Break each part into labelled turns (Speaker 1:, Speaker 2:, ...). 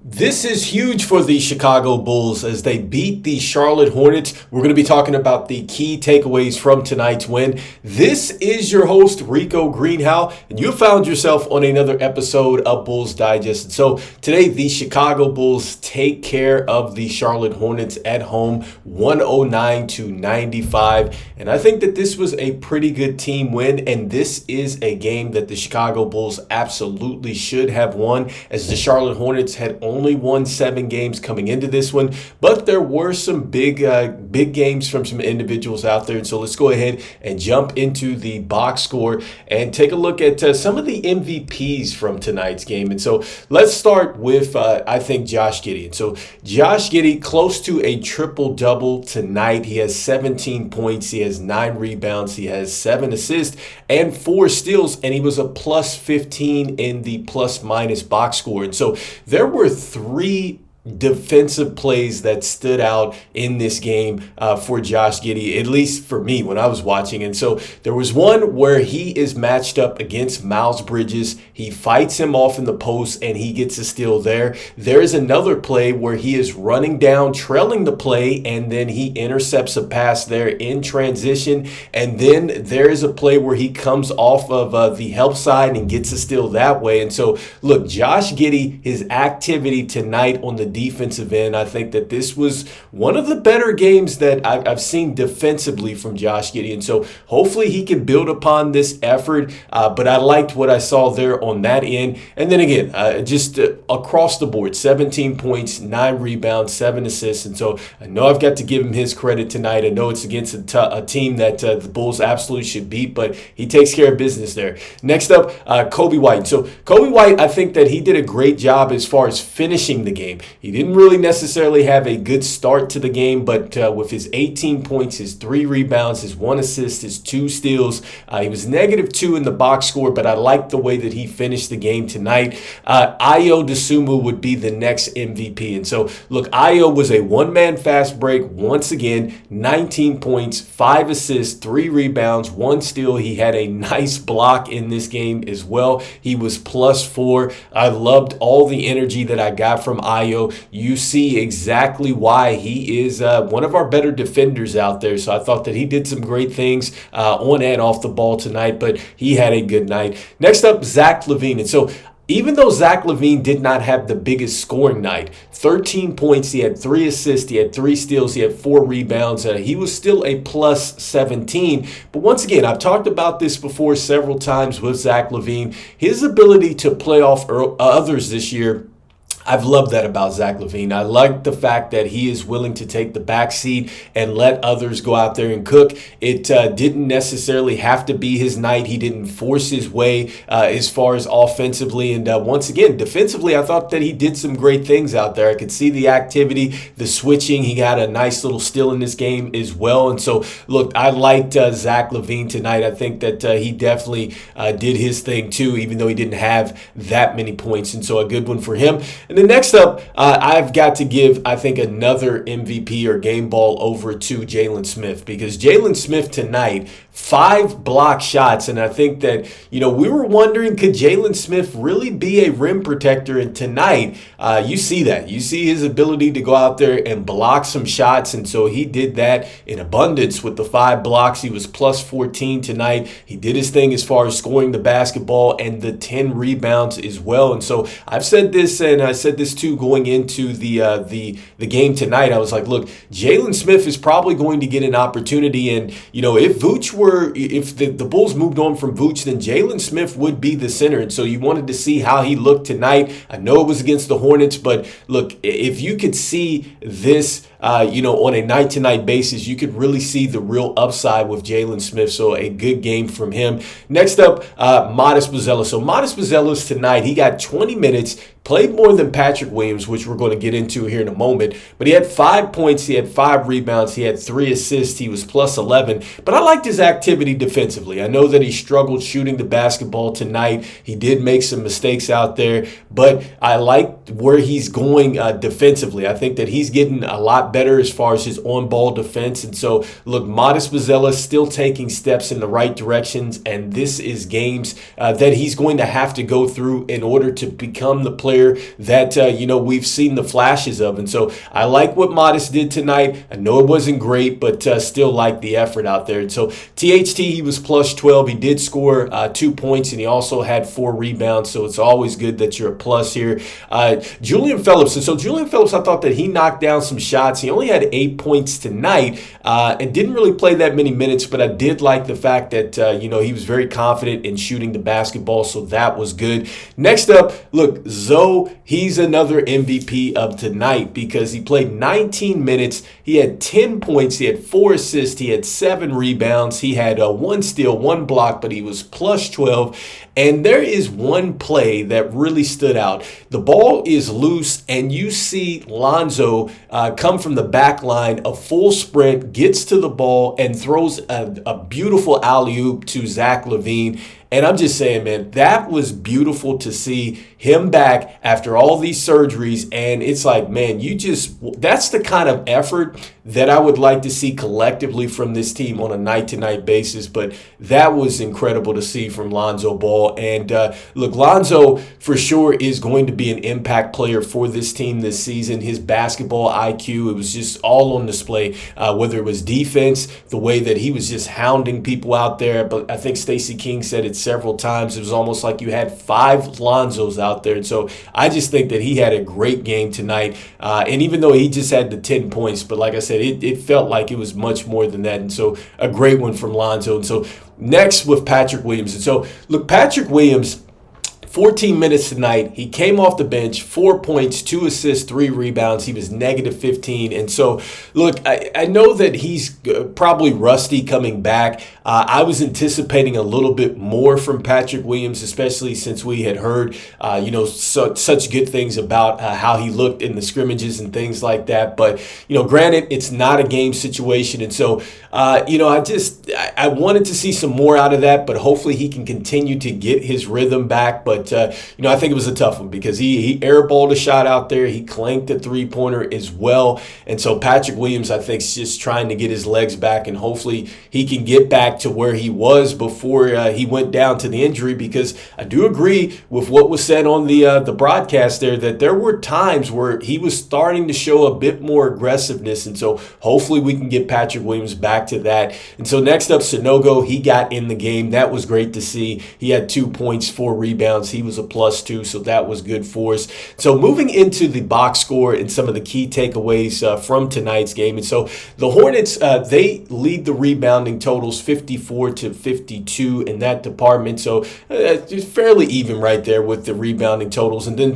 Speaker 1: This is huge for the Chicago Bulls as they beat the Charlotte Hornets. We're going to be talking about the key takeaways from tonight's win. This is your host, Rico Greenhowe, and you found yourself on another episode of Bulls Digest. And so today, the Chicago Bulls take care of the Charlotte Hornets at home, 109-95. And I think that this was a pretty good team win, and this is a game that the Chicago Bulls absolutely should have won, as the Charlotte Hornets had only won 7 games coming into this one, but there were some big games from some individuals out there. And so let's go ahead and jump into the box score and take a look at some of the MVPs from tonight's game. And so let's start with, I think, Josh Giddey. And so Josh Giddey, close to a triple-double tonight. He has 17 points. He has 9 rebounds. He has 7 assists and 4 steals, and he was a plus 15 in the plus-minus box score. And so there were 3 defensive plays that stood out in this game for Josh Giddey, at least for me when I was watching. And so there was one where he is matched up against Miles Bridges. He fights him off in the post and he gets a steal there. There is another play where he is running down, trailing the play, and then he intercepts a pass there in transition. And then there is a play where he comes off of the help side and gets a steal that way. And so look, Josh Giddey, his activity tonight on the defensive end, I think that this was one of the better games that I've seen defensively from Josh Giddey. And so hopefully he can build upon this effort. But I liked what I saw there on that end. And then again, just across the board, 17 points, 9 rebounds, 7 assists. And so I know I've got to give him his credit tonight. I know it's against a team that the Bulls absolutely should beat, but he takes care of business there. Next up, Coby White. So Coby White, I think that he did a great job as far as finishing the game. He didn't really necessarily have a good start to the game, but with his 18 points, his 3 rebounds, his 1 assist, his 2 steals, he was -2 in the box score, but I liked the way that he finished the game tonight. Ayo Dosunmu would be the next MVP. And so, look, Ayo was a one-man fast break once again, 19 points, 5 assists, 3 rebounds, 1 steal. He had a nice block in this game as well. He was +4. I loved all the energy that I got from Ayo. You see exactly why he is one of our better defenders out there. So I thought that he did some great things on and off the ball tonight, but he had a good night. Next up, Zach LaVine. And so even though Zach LaVine did not have the biggest scoring night, 13 points, he had 3 assists, he had 3 steals, he had 4 rebounds. He was still a plus 17. But once again, I've talked about this before several times with Zach LaVine. His ability to play off others this year, I've loved that about Zach LaVine. I like the fact that he is willing to take the back seat and let others go out there and cook. It didn't necessarily have to be his night. He didn't force his way as far as offensively. And once again, defensively, I thought that he did some great things out there. I could see the activity, the switching. He got a nice little steal in this game as well. And so, look, I liked Zach LaVine tonight. I think that he definitely did his thing too, even though he didn't have that many points. And so a good one for him. And then next up, I've got to give, I think, another MVP or game ball over to Jalen Smith, because Jalen Smith tonight, 5 block shots. And I think that, we were wondering, could Jalen Smith really be a rim protector? And tonight, you see that. You see his ability to go out there and block some shots. And so he did that in abundance with the 5 blocks. He was plus 14 tonight. He did his thing as far as scoring the basketball and the 10 rebounds as well. And so I've said this, and I said this too going into the game tonight. I was like, look, Jalen Smith is probably going to get an opportunity. And, if the Bulls moved on from Vooch, then Jalen Smith would be the center. And so you wanted to see how he looked tonight. I know it was against the Hornets, but look, if you could see this on a night-to-night basis, you could really see the real upside with Jalen Smith. So a good game from him. Next up, Modest Buzelis. So Modest Buzelis tonight, he got 20 minutes, played more than Patrick Williams, which we're going to get into here in a moment. But he had 5 points, he had 5 rebounds, he had 3 assists, he was plus 11. But I liked his activity defensively. I know that he struggled shooting the basketball tonight. He did make some mistakes out there, but I liked where he's going defensively. I think that he's getting a lot lot better as far as his on-ball defense. And so, look, Modest Buzelis still taking steps in the right directions, and this is games that he's going to have to go through in order to become the player that, we've seen the flashes of. And so I like what Modest did tonight. I know it wasn't great, but still like the effort out there. And so THT, he was plus 12. He did score 2 points, and he also had 4 rebounds. So it's always good that you're a plus here. Julian Phillips. And so Julian Phillips, I thought that he knocked down some shots. He only had 8 points tonight and didn't really play that many minutes, but I did like the fact that, he was very confident in shooting the basketball. So that was good. Next up, look, Zoe, he's another MVP of tonight because he played 19 minutes. He had 10 points. He had 4 assists. He had 7 rebounds. He had 1 steal, 1 block, but he was plus 12. And there is one play that really stood out. The ball is loose, and you see Lonzo come from the back line, a full sprint, gets to the ball, and throws a beautiful alley-oop to Zach LaVine. And I'm just saying, man, that was beautiful to see him back after all these surgeries. And it's like, man, that's the kind of effort that I would like to see collectively from this team on a night-to-night basis. But that was incredible to see from Lonzo Ball. And look, Lonzo for sure is going to be an impact player for this team this season. His basketball IQ, it was just all on display, whether it was defense, the way that he was just hounding people out there. But I think Stacey King said it several times. It was almost like you had 5 Lonzos out there. And so I just think that he had a great game tonight. And even though he just had the 10 points, but like I said, it felt like it was much more than that. And so a great one from Lonzo. And so next with Patrick Williams. And so look, Patrick Williams, 14 minutes tonight. He came off the bench, 4 points, 2 assists, 3 rebounds. He was negative 15. And so, look, I know that he's probably rusty coming back. I was anticipating a little bit more from Patrick Williams, especially since we had heard, such good things about how he looked in the scrimmages and things like that. But, granted, it's not a game situation. And so, I wanted to see some more out of that, but hopefully he can continue to get his rhythm back. But, I think it was a tough one because he airballed a shot out there. He clanked a three-pointer as well. And so Patrick Williams, I think, is just trying to get his legs back, and hopefully he can get back to where he was before he went down to the injury, because I do agree with what was said on the broadcast there that there were times where he was starting to show a bit more aggressiveness. And so hopefully we can get Patrick Williams back to that. And so next up, Sanogo, he got in the game. That was great to see. He had 2 points, 4 rebounds. He was a +2, so that was good for us. So moving into the box score and some of the key takeaways from tonight's game. And so the Hornets, they lead the rebounding totals 54-52 in that department. So it's fairly even right there with the rebounding totals. And then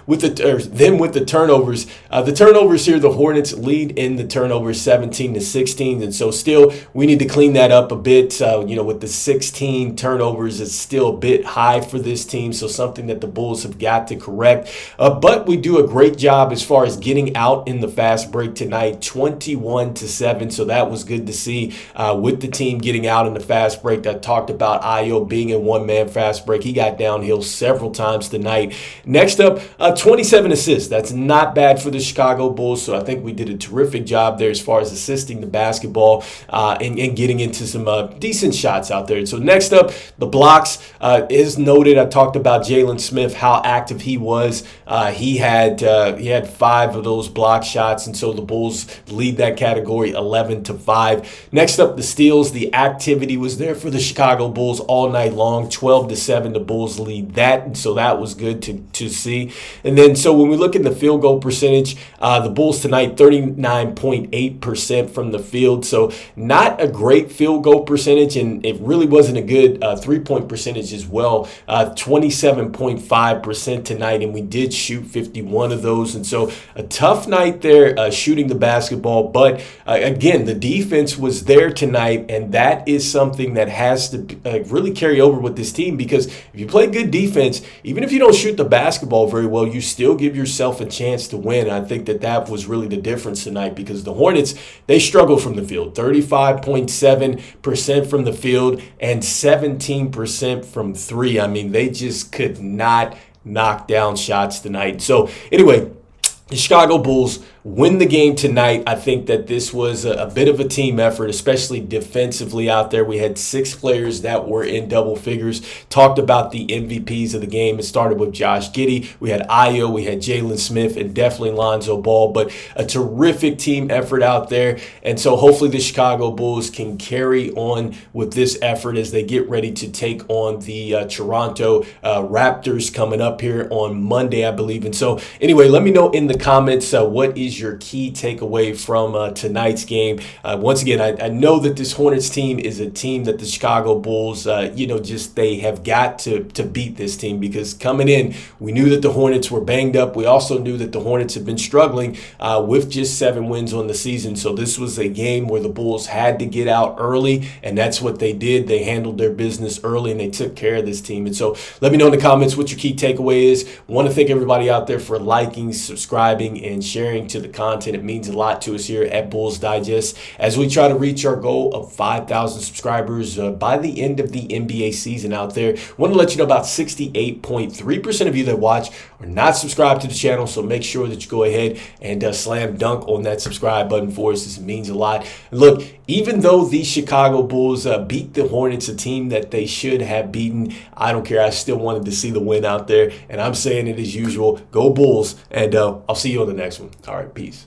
Speaker 1: with the turnovers, here, the Hornets lead in the turnovers 17-16. And so still, we need to clean that up a bit. With the 16 turnovers, it's still a bit high for this team. So something that the Bulls have got to correct. But we do a great job as far as getting out in the fast break tonight, 21-7. So that was good to see with the team getting out in the fast break. I talked about Ayo being in one-man fast break. He got downhill several times tonight. Next up, 27 assists. That's not bad for the Chicago Bulls. So I think we did a terrific job there as far as assisting the basketball and getting into some decent shots out there. So next up, the blocks is noted. I talked about Jalen Smith, how active he was. He had 5 of those block shots, and so the Bulls lead that category 11-5. Next up, the steals. The activity was there for the Chicago Bulls all night long, 12-7. The Bulls lead that, and so that was good to see. And then, so when we look at the field goal percentage, the Bulls tonight 39.8% from the field. So not a great field goal percentage, and it really wasn't a good 3-point percentage as well. 27.5% tonight, and we did shoot 51 of those. And so a tough night there shooting the basketball. But again, the defense was there tonight, and that is something that has to really carry over with this team, because if you play good defense, even if you don't shoot the basketball very well, you still give yourself a chance to win. I think that was really the difference tonight, because the Hornets, they struggled from the field, 35.7% from the field and 17% from 3. I mean, they just could not knock down shots tonight. So anyway, the Chicago Bulls win the game tonight. I think that this was a bit of a team effort, especially defensively out there. We had 6 players that were in double figures. Talked about the MVPs of the game. It started with Josh Giddey. We had Ayo, we had Jalen Smith, and definitely Lonzo Ball. But a terrific team effort out there. And so hopefully the Chicago Bulls can carry on with this effort as they get ready to take on the Toronto Raptors coming up here on Monday, I believe. And so anyway, let me know in the comments what is your key takeaway from tonight's game. Once again, I know that this Hornets team is a team that the Chicago Bulls, they have got to beat this team, because coming in, we knew that the Hornets were banged up. We also knew that the Hornets have been struggling with just 7 wins on the season. So this was a game where the Bulls had to get out early, and that's what they did. They handled their business early, and they took care of this team. And so let me know in the comments what your key takeaway is. I want to thank everybody out there for liking, subscribing, and sharing to the content. It means a lot to us here at Bulls Digest as we try to reach our goal of 5,000 subscribers by the end of the NBA season out there. I want to let you know about 68.3% of you that watch are not subscribed to the channel, so make sure that you go ahead and slam dunk on that subscribe button for us. This means a lot. And look, even though the Chicago Bulls beat the Hornets, a team that they should have beaten, I don't care. I still wanted to see the win out there, and I'm saying it as usual. Go Bulls, and I'll see you on the next one. All right, peace.